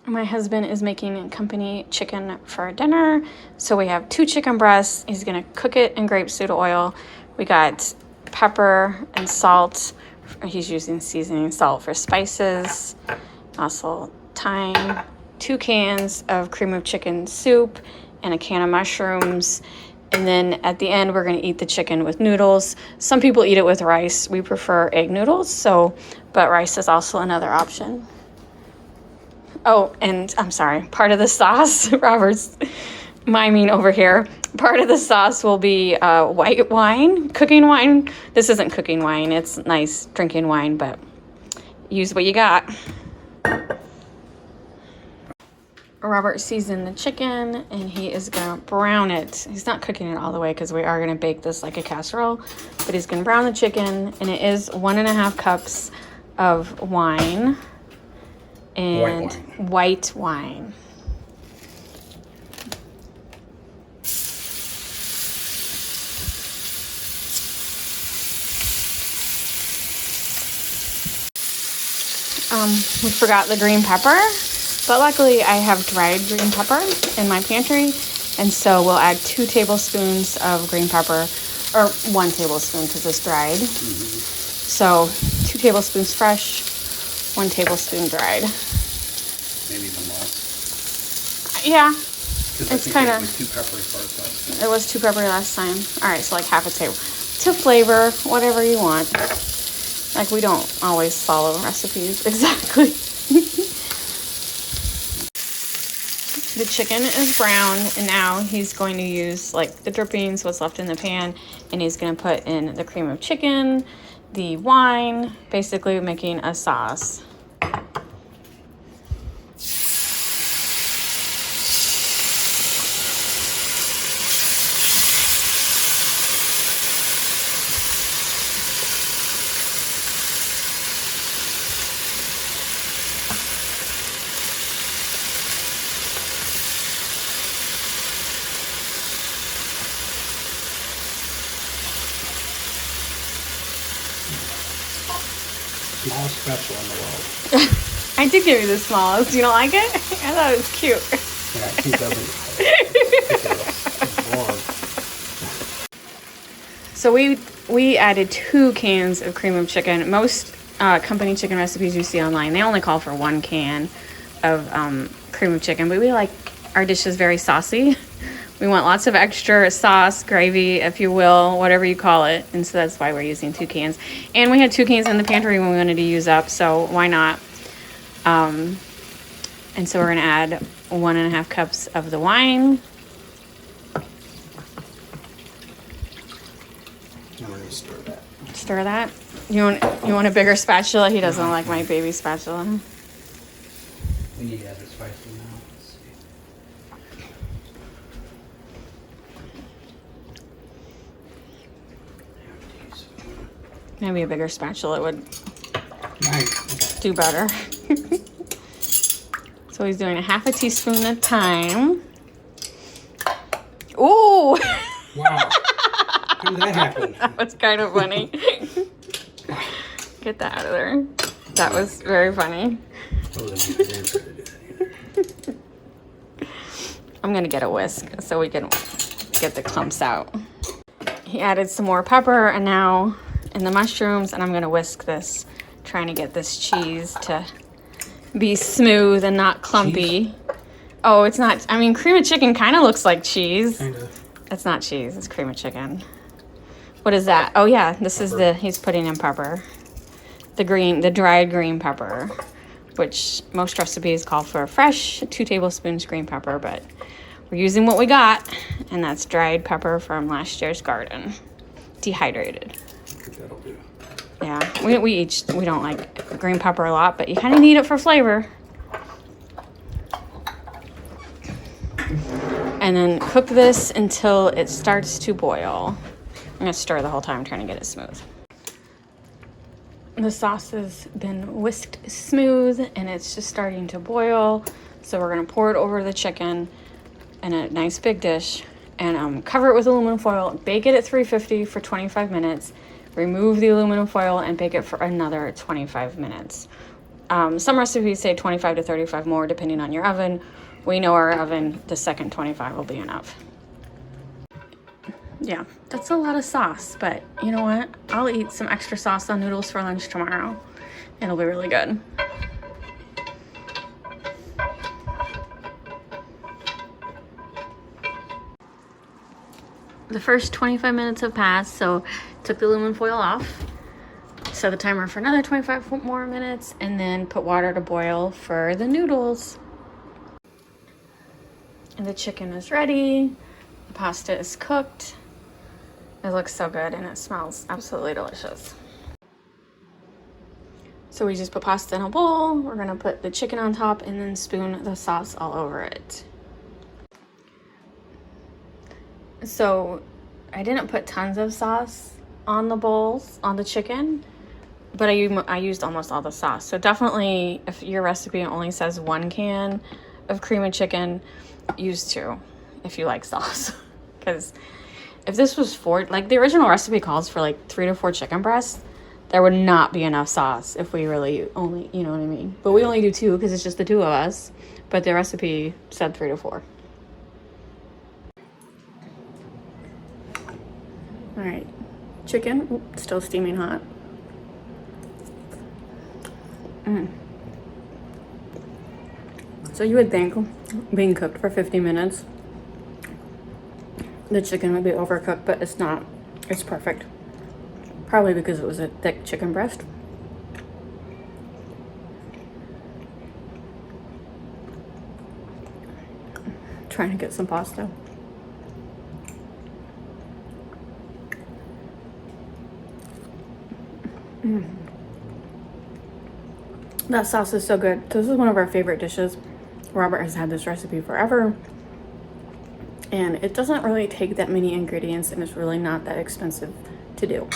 My husband is making company chicken for dinner. So we have 2 chicken breasts. He's gonna cook it in grapeseed oil. We got pepper and salt. He's using seasoning salt for spices. Also thyme, 2 cans of cream of chicken soup, and a can of mushrooms. And then at the end, we're gonna eat the chicken with noodles. Some people eat it with rice. We prefer egg noodles, but rice is also another option. Oh, and I'm sorry, part of the sauce, Robert's miming over here. Part of the sauce will be white wine, cooking wine. This isn't cooking wine, it's nice drinking wine, but use what you got. Robert seasoned the chicken and he is gonna brown it. He's not cooking it all the way because we are gonna bake this like a casserole, but he's gonna brown the chicken, and it is 1.5 cups of wine. And white wine. We forgot the green pepper, but luckily I have dried green pepper in my pantry, and so we'll add 2 tablespoons of green pepper, or 1 tablespoon because it's dried. So 2 tablespoons fresh, 1 tablespoon dried. Maybe even less. Yeah. It's kind of. It was too peppery first last time. It was too peppery last time. All right, so like half a table. To flavor, whatever you want. Like, we don't always follow recipes exactly. The chicken is brown, and now he's going to use like the drippings, what's left in the pan, and he's going to put in the cream of chicken, the wine, basically making a sauce. Smallest spatula in the world. I did give you the smallest. You don't like it? I thought it was cute. Yeah, he doesn't. So we added 2 cans of cream of chicken. Most company chicken recipes you see online, they only call for 1 can of cream of chicken, but we like our dishes very saucy. We want lots of extra sauce, gravy, if you will, whatever you call it. And so that's why we're using 2 cans. And we had 2 cans in the pantry when we wanted to use up, so why not? And so we're going to add 1.5 cups of the wine. And we're going to stir that. Stir that. You want a bigger spatula? He doesn't like my baby spatula. We need to add the spice now. Maybe a bigger spatula would do better. So he's doing 1/2 teaspoon at a time. Ooh! Wow. How did that happen? That was kind of funny. Get that out of there. That was very funny. I'm gonna get a whisk so we can get the clumps out. He added some more pepper and now in the mushrooms, and I'm gonna whisk this, trying to get this cheese to be smooth and not clumpy. Cheese? Oh, it's not. I mean, cream of chicken kind of looks like cheese. Kind of. It's not cheese. It's cream of chicken. What is that? Oh yeah, this is he's putting in pepper. The dried green pepper, which most recipes call for fresh 2 tablespoons green pepper, but we're using what we got, and that's dried pepper from last year's garden, dehydrated. I think that'll do. Yeah, we don't like green pepper a lot, but you kind of need it for flavor. And then cook this until it starts to boil. I'm gonna stir the whole time, trying to get it smooth. The sauce has been whisked smooth and it's just starting to boil. So we're gonna pour it over the chicken in a nice big dish and cover it with aluminum foil, bake it at 350 for 25 minutes, remove the aluminum foil and bake it for another 25 minutes. Some recipes say 25 to 35 more depending on your oven. We know our oven, the second 25 will be enough. Yeah, that's a lot of sauce, but you know what? I'll eat some extra sauce on noodles for lunch tomorrow. It'll be really good. The first 25 minutes have passed, so took the aluminum foil off. Set the timer for another 25 more minutes, and then put water to boil for the noodles. And the chicken is ready. The pasta is cooked. It looks so good and it smells absolutely delicious. So we just put pasta in a bowl. We're gonna put the chicken on top and then spoon the sauce all over it. So I didn't put tons of sauce on the bowls, on the chicken, but I used almost all the sauce. So definitely, if your recipe only says 1 can of cream and chicken, use 2 if you like sauce. Because if this was 4, like the original recipe calls for like 3 to 4 chicken breasts, there would not be enough sauce if we really only, you know what I mean? But we only do 2 because it's just the 2 of us. But the recipe said 3 to 4. All right, chicken, still steaming hot. So you would think being cooked for 50 minutes, the chicken would be overcooked, but it's not. It's perfect. Probably because it was a thick chicken breast. Trying to get some pasta. That sauce is so good. This is one of our favorite dishes. Robert has had this recipe forever. And it doesn't really take that many ingredients, and it's really not that expensive to do.